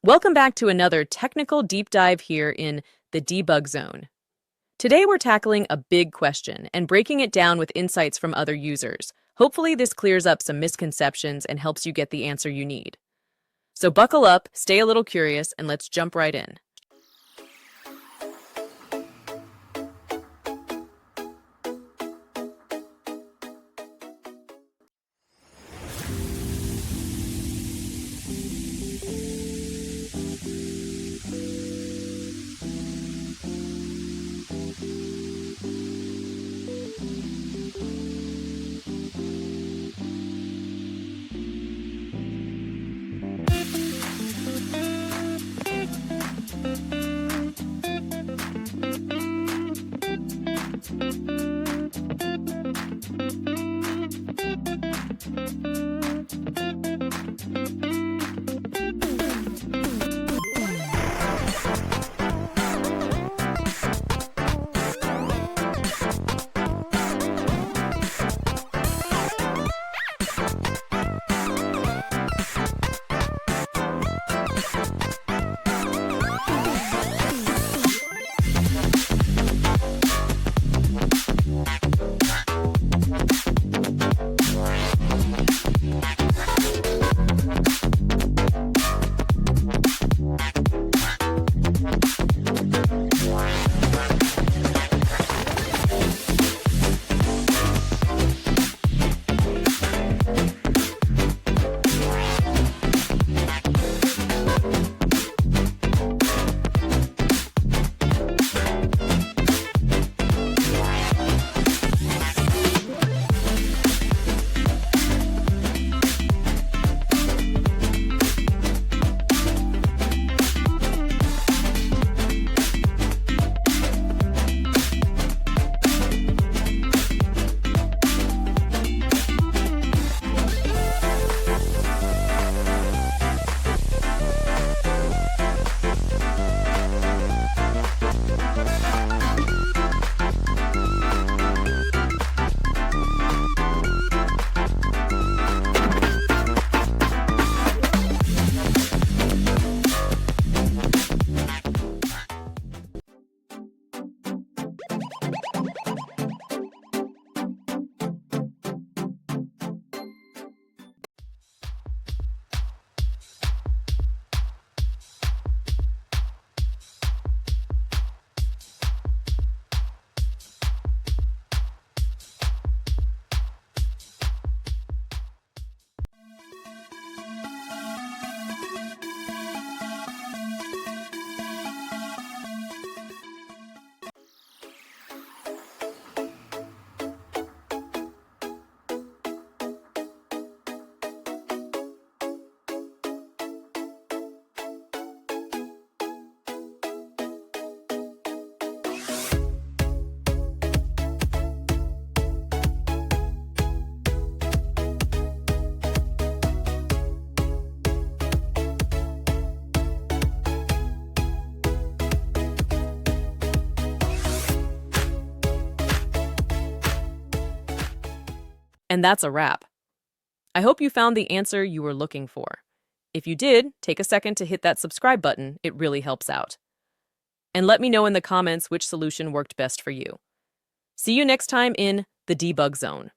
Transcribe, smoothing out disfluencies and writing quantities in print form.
Welcome back to another technical deep dive here in the debug zone. Today we're tackling a big question and breaking it down with insights from other users. Hopefully this clears up some misconceptions and helps you get the answer you need. So buckle up, stay a little curious, and let's jump right in. And that's a wrap. I hope you found the answer you were looking for. If you did, take a second to hit that subscribe button. It really helps out. And let me know in the comments which solution worked best for you. See you next time in the debug zone.